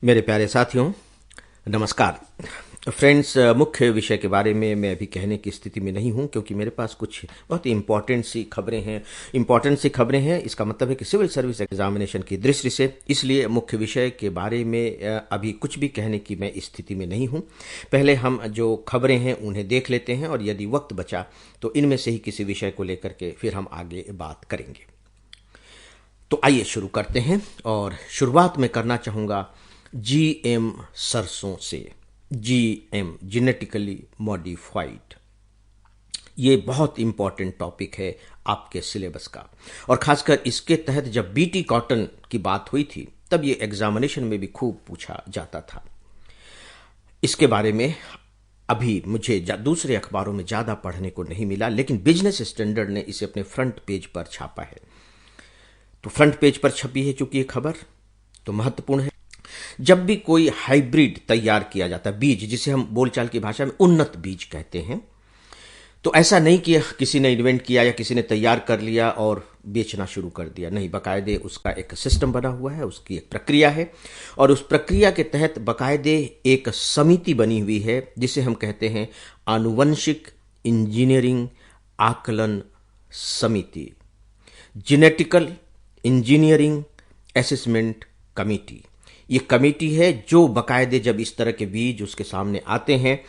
मेरे प्यारे साथियों, नमस्कार। फ्रेंड्स, मुख्य विषय के बारे में मैं अभी कहने की स्थिति में नहीं हूं क्योंकि मेरे पास कुछ बहुत ही इम्पोर्टेंट सी खबरें हैं। इसका मतलब है कि सिविल सर्विस एग्जामिनेशन की दृष्टि से, इसलिए मुख्य विषय के बारे में अभी कुछ भी कहने की मैं स्थिति में नहीं हूं। पहले हम जो खबरें हैं उन्हें देख लेते हैं और यदि वक्त बचा तो इनमें से ही किसी विषय को लेकर के फिर हम आगे बात करेंगे। तो आइए शुरू करते हैं और शुरुआत में करना चाहूँगा जीएम सरसों से। जीएम, जेनेटिकली मॉडिफाइड, ये बहुत इंपॉर्टेंट टॉपिक है आपके सिलेबस का, और खासकर इसके तहत जब बीटी कॉटन की बात हुई थी तब ये एग्जामिनेशन में भी खूब पूछा जाता था। इसके बारे में अभी मुझे दूसरे अखबारों में ज़्यादा पढ़ने को नहीं मिला, लेकिन बिजनेस स्टैंडर्ड ने इसे अपने फ्रंट पेज पर छापा है। तो फ्रंट पेज पर छपी है चूंकि ये खबर तो महत्वपूर्ण है। जब भी कोई हाइब्रिड तैयार किया जाता है, बीज जिसे हम बोलचाल की भाषा में उन्नत बीज कहते हैं, तो ऐसा नहीं कि किसी ने इन्वेंट किया या किसी ने तैयार कर लिया और बेचना शुरू कर दिया। नहीं, बाकायदे उसका एक सिस्टम बना हुआ है, उसकी एक प्रक्रिया है, और उस प्रक्रिया के तहत बाकायदे एक समिति बनी हुई है जिसे हम कहते हैं आनुवंशिक इंजीनियरिंग आकलन समिति, जेनेटिकल इंजीनियरिंग असेसमेंट कमेटी। ये कमेटी है जो बाकायदे जब इस तरह के बीज उसके सामने आते हैं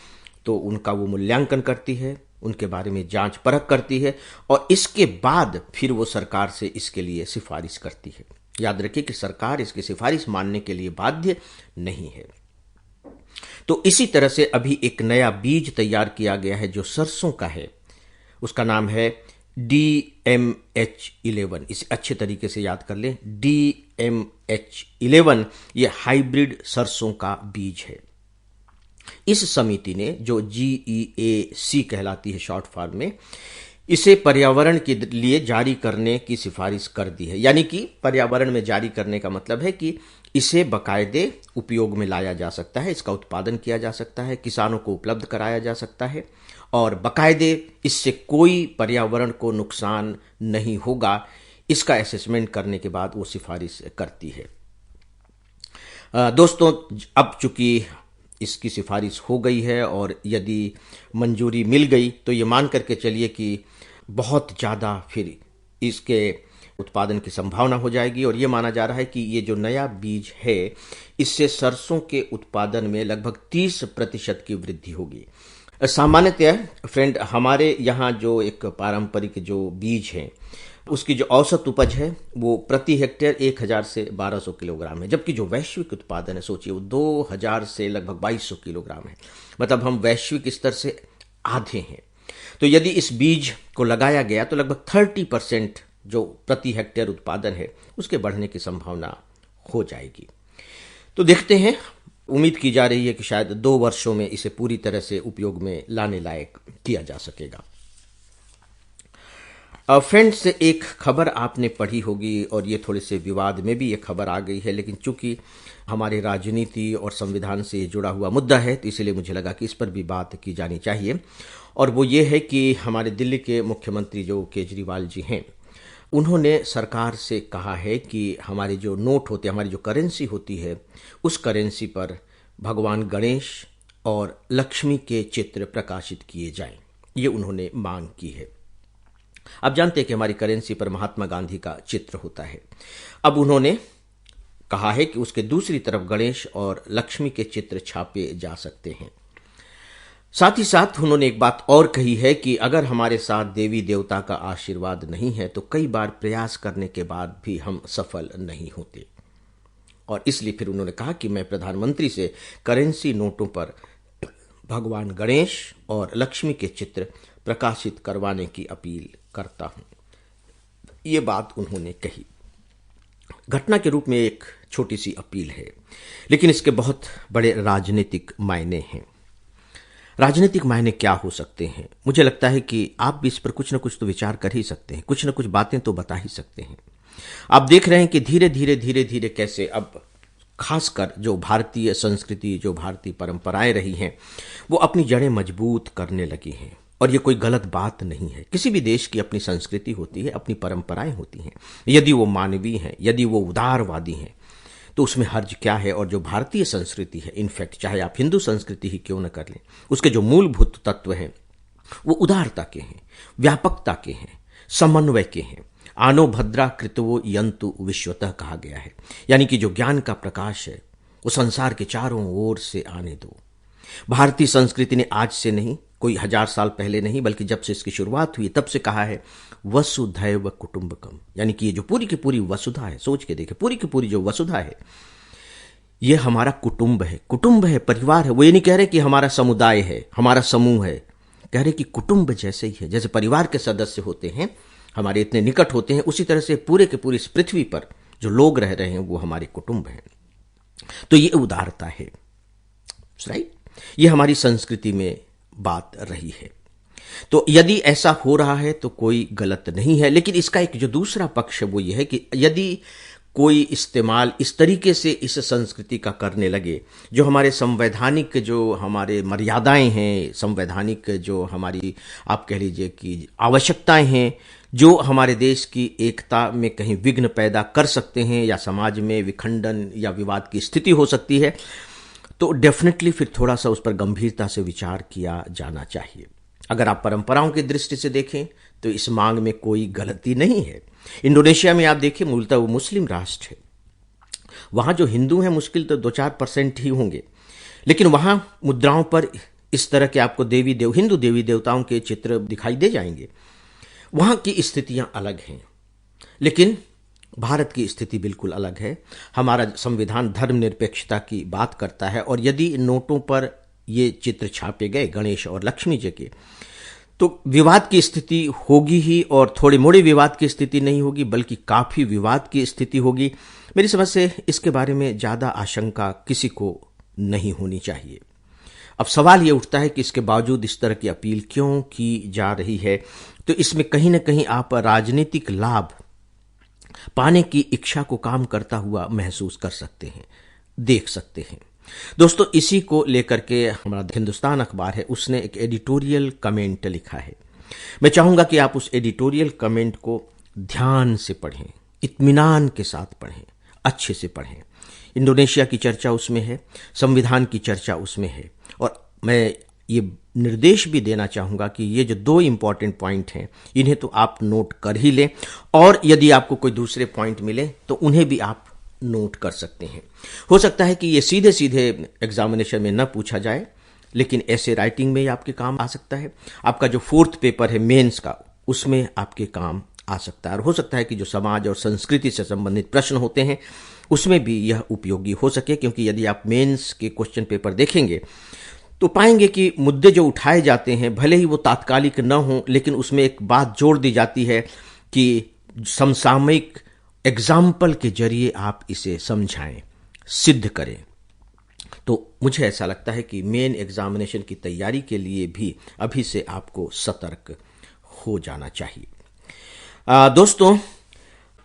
तो उनका वो मूल्यांकन करती है, उनके बारे में जांच परख करती है और इसके बाद फिर वो सरकार से इसके लिए सिफारिश करती है। याद रखिए कि सरकार इसकी सिफारिश मानने के लिए बाध्य नहीं है। तो इसी तरह से अभी एक नया बीज तैयार किया गया है जो सरसों का है, उसका नाम है DMH11। इसे अच्छे तरीके से याद कर लें, DMH11 ये हाइब्रिड सरसों का बीज है। इस समिति ने, जो GEAC कहलाती है शॉर्ट फॉर्म में, इसे पर्यावरण के लिए जारी करने की सिफारिश कर दी है। यानी कि पर्यावरण में जारी करने का मतलब है कि इसे बाकायदे उपयोग में लाया जा सकता है, इसका उत्पादन किया जा सकता है, किसानों को उपलब्ध कराया जा सकता है और बाकायदे इससे कोई पर्यावरण को नुकसान नहीं होगा। इसका असेसमेंट करने के बाद वो सिफारिश करती है। दोस्तों, अब चूंकि इसकी सिफारिश हो गई है और यदि मंजूरी मिल गई तो ये मान करके चलिए कि बहुत ज़्यादा फिर इसके उत्पादन की संभावना हो जाएगी, और ये माना जा रहा है कि ये जो नया बीज है इससे सरसों के उत्पादन में लगभग 30% की वृद्धि होगी। सामान्यतः फ्रेंड, हमारे यहाँ जो एक पारंपरिक जो बीज है उसकी जो औसत उपज है वो प्रति हेक्टेयर 1000 से 1200 किलोग्राम है, जबकि जो वैश्विक उत्पादन है सोचिए वो 2000 से लगभग 2200 किलोग्राम है। मतलब हम वैश्विक स्तर से आधे हैं। तो यदि इस बीज को लगाया गया तो लगभग 30% जो प्रति हेक्टेयर उत्पादन है उसके बढ़ने की संभावना हो जाएगी। तो देखते हैं, उम्मीद की जा रही है कि शायद 2 वर्षों में इसे पूरी तरह से उपयोग में लाने लायक किया जा सकेगा। फ्रेंड्स, एक खबर आपने पढ़ी होगी और ये थोड़े से विवाद में भी ये खबर आ गई है, लेकिन चूंकि हमारी राजनीति और संविधान से जुड़ा हुआ मुद्दा है तो इसलिए मुझे लगा कि इस पर भी बात की जानी चाहिए। और वो ये है कि हमारे दिल्ली के मुख्यमंत्री जो केजरीवाल जी हैं, उन्होंने सरकार से कहा है कि हमारे जो नोट होते हैं, हमारी जो करेंसी होती है, उस करेंसी पर भगवान गणेश और लक्ष्मी के चित्र प्रकाशित किए जाएं। ये उन्होंने मांग की है। आप जानते हैं कि हमारी करेंसी पर महात्मा गांधी का चित्र होता है। अब उन्होंने कहा है कि उसके दूसरी तरफ गणेश और लक्ष्मी के चित्र छापे जा सकते हैं। साथ ही साथ उन्होंने एक बात और कही है कि अगर हमारे साथ देवी देवता का आशीर्वाद नहीं है तो कई बार प्रयास करने के बाद भी हम सफल नहीं होते, और इसलिए फिर उन्होंने कहा कि मैं प्रधानमंत्री से करेंसी नोटों पर भगवान गणेश और लक्ष्मी के चित्र प्रकाशित करवाने की अपील करता हूं। ये बात उन्होंने कही। घटना के रूप में एक छोटी सी अपील है, लेकिन इसके बहुत बड़े राजनीतिक मायने हैं। राजनीतिक मायने क्या हो सकते हैं? मुझे लगता है कि आप भी इस पर कुछ न कुछ तो विचार कर ही सकते हैं, कुछ न कुछ बातें तो बता ही सकते हैं। आप देख रहे हैं कि धीरे धीरे कैसे अब खासकर जो भारतीय संस्कृति, जो भारतीय परंपराएं रही हैं, वो अपनी जड़ें मजबूत करने लगी हैं। और ये कोई गलत बात नहीं है। किसी भी देश की अपनी संस्कृति होती है, अपनी परंपराएं होती हैं। यदि वो मानवीय हैं, यदि वो उदारवादी हैं, तो उसमें हर्ज क्या है। और जो भारतीय संस्कृति है, इनफैक्ट चाहे आप हिंदू संस्कृति ही क्यों न कर लें, उसके जो मूलभूत तत्व हैं वो उदारता के हैं, व्यापकता के हैं, समन्वय के हैं। आनो भद्रा कृतवो यंतु विश्वतः कहा गया है, यानी कि जो ज्ञान का प्रकाश है वो संसार के चारों ओर से आने दो। भारतीय संस्कृति ने आज से नहीं, कोई 1000 साल पहले नहीं, बल्कि जब से इसकी शुरुआत हुई तब से कहा है वसुधैव कुटुंबकम, यानी कि ये जो पूरी की पूरी वसुधा है, सोच के देखे, पूरी की पूरी जो वसुधा है ये हमारा कुटुंब है, कुटुंब है, परिवार है। वो ये नहीं कह रहे कि हमारा समुदाय है, हमारा समूह है, कह रहे कि कुटुंब जैसे ही है। जैसे परिवार के सदस्य होते हैं, हमारे इतने निकट होते हैं, उसी तरह से पूरे के पूरी इस पृथ्वी पर जो लोग रह रहे हैं वो हमारे कुटुंब हैं। तो ये उदारता है, राइट। ये हमारी संस्कृति में बात रही है। तो यदि ऐसा हो रहा है तो कोई गलत नहीं है, लेकिन इसका एक जो दूसरा पक्ष है वो ये है कि यदि कोई इस्तेमाल इस तरीके से इस संस्कृति का करने लगे, जो हमारे संवैधानिक जो हमारे मर्यादाएं हैं, संवैधानिक जो हमारी आप कह लीजिए कि आवश्यकताएं हैं, जो हमारे देश की एकता में कहीं विघ्न पैदा कर सकते हैं या समाज में विखंडन या विवाद की स्थिति हो सकती है, तो डेफिनेटली फिर थोड़ा सा उस पर गंभीरता से विचार किया जाना चाहिए। अगर आप परंपराओं की दृष्टि से देखें तो इस मांग में कोई गलती नहीं है। इंडोनेशिया में आप देखिए, मूलतः वो मुस्लिम राष्ट्र है, वहां जो हिंदू हैं मुश्किल तो 2-4% ही होंगे, लेकिन वहां मुद्राओं पर इस तरह के आपको हिंदू देवी देवताओं के चित्र दिखाई दे जाएंगे। वहां की स्थितियां अलग हैं, लेकिन भारत की स्थिति बिल्कुल अलग है। हमारा संविधान धर्मनिरपेक्षता की बात करता है, और यदि नोटों पर ये चित्र छापे गए गणेश और लक्ष्मी जी के, तो विवाद की स्थिति होगी ही, और थोड़े मोड़े विवाद की स्थिति नहीं होगी, बल्कि काफी विवाद की स्थिति होगी। मेरी समझ से इसके बारे में ज्यादा आशंका किसी को नहीं होनी चाहिए। अब सवाल ये उठता है कि इसके बावजूद इस तरह की अपील क्यों की जा रही है। तो इसमें कहीं ना कहीं आप राजनीतिक लाभ पाने की इच्छा को काम करता हुआ महसूस कर सकते हैं, देख सकते हैं। दोस्तों, इसी को लेकर के हमारा हिंदुस्तान अखबार है, उसने एक एडिटोरियल कमेंट लिखा है। मैं चाहूंगा कि आप उस एडिटोरियल कमेंट को ध्यान से पढ़ें, इत्मीनान के साथ पढ़ें, अच्छे से पढ़ें। इंडोनेशिया की चर्चा उसमें है, संविधान की चर्चा उसमें है, और मैं ये निर्देश भी देना चाहूंगा कि ये जो 2 इंपॉर्टेंट पॉइंट हैं इन्हें तो आप नोट कर ही लें, और यदि आपको कोई दूसरे पॉइंट मिले तो उन्हें भी आप नोट कर सकते हैं। हो सकता है कि ये सीधे सीधे एग्जामिनेशन में न पूछा जाए, लेकिन ऐसे राइटिंग में ही आपके काम आ सकता है। आपका जो 4th पेपर है मेंस का, उसमें आपके काम आ सकता है, और हो सकता है कि जो समाज और संस्कृति से संबंधित प्रश्न होते हैं उसमें भी यह उपयोगी हो सके। क्योंकि यदि आप मेंस के क्वेश्चन पेपर देखेंगे तो पाएंगे कि मुद्दे जो उठाए जाते हैं भले ही वो तात्कालिक न हो, लेकिन उसमें एक बात जोड़ दी जाती है कि समसामयिक एग्जाम्पल के जरिए आप इसे समझाएं, सिद्ध करें। तो मुझे ऐसा लगता है कि मेन एग्जामिनेशन की तैयारी के लिए भी अभी से आपको सतर्क हो जाना चाहिए। दोस्तों,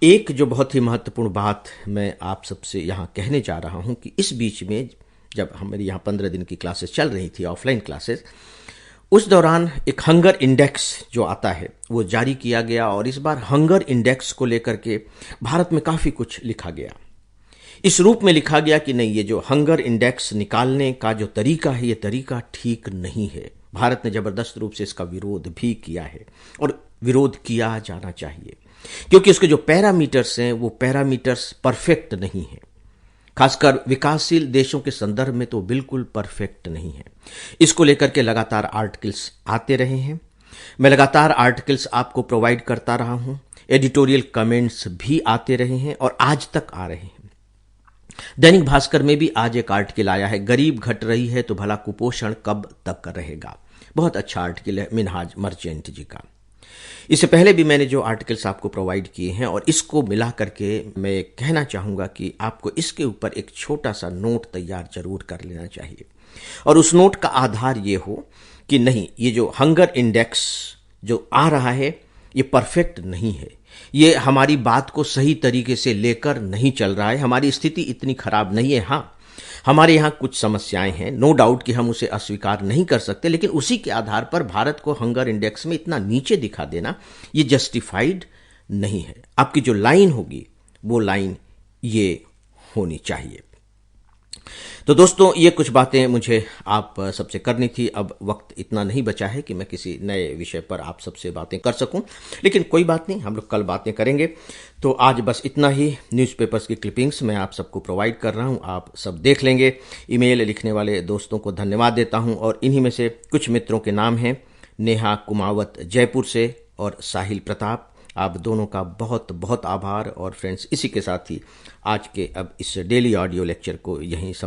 एक जो बहुत ही महत्वपूर्ण बात मैं आप सबसे यहां कहने जा रहा हूं कि इस बीच में जब हमारी यहाँ 15 दिन की क्लासेस चल रही थी, ऑफलाइन क्लासेस, उस दौरान एक हंगर इंडेक्स जो आता है वो जारी किया गया, और इस बार हंगर इंडेक्स को लेकर के भारत में काफी कुछ लिखा गया। इस रूप में लिखा गया कि नहीं, ये जो हंगर इंडेक्स निकालने का जो तरीका है ये तरीका ठीक नहीं है। भारत ने जबरदस्त रूप से इसका विरोध भी किया है, और विरोध किया जाना चाहिए, क्योंकि इसके जो पैरामीटर्स हैं वो पैरामीटर्स परफेक्ट नहीं है। खासकर विकासशील देशों के संदर्भ में तो बिल्कुल परफेक्ट नहीं है। इसको लेकर के लगातार आर्टिकल्स आते रहे हैं, मैं लगातार आर्टिकल्स आपको प्रोवाइड करता रहा हूं, एडिटोरियल कमेंट्स भी आते रहे हैं और आज तक आ रहे हैं। दैनिक भास्कर में भी आज एक आर्टिकल आया है, गरीब घट रही है तो भला कुपोषण कब तक रहेगा। बहुत अच्छा आर्टिकल है मिनहाज मर्चेंट जी का। इससे पहले भी मैंने जो आर्टिकल्स आपको प्रोवाइड किए हैं, और इसको मिला करके मैं कहना चाहूंगा कि आपको इसके ऊपर एक छोटा सा नोट तैयार जरूर कर लेना चाहिए, और उस नोट का आधार ये हो कि नहीं, ये जो हंगर इंडेक्स जो आ रहा है ये परफेक्ट नहीं है, ये हमारी बात को सही तरीके से लेकर नहीं चल रहा है, हमारी स्थिति इतनी खराब नहीं है। हाँ, हमारे यहाँ कुछ समस्याएं हैं, नो डाउट कि हम उसे अस्वीकार नहीं कर सकते, लेकिन उसी के आधार पर भारत को हंगर इंडेक्स में इतना नीचे दिखा देना ये जस्टिफाइड नहीं है। आपकी जो लाइन होगी वो लाइन ये होनी चाहिए। तो दोस्तों, ये कुछ बातें मुझे आप सबसे करनी थी। अब वक्त इतना नहीं बचा है कि मैं किसी नए विषय पर आप सबसे बातें कर सकूं, लेकिन कोई बात नहीं, हम लोग कल बातें करेंगे। तो आज बस इतना ही। न्यूज़पेपर्स की क्लिपिंग्स मैं आप सबको प्रोवाइड कर रहा हूं, आप सब देख लेंगे। ईमेल लिखने वाले दोस्तों को धन्यवाद देता हूं, और इन्हीं में से कुछ मित्रों के नाम हैं नेहा कुमावत जयपुर से और साहिल प्रताप। आप दोनों का बहुत बहुत आभार। और फ्रेंड्स, इसी के साथ ही आज के अब इस डेली ऑडियो लेक्चर को यहीं समाप्त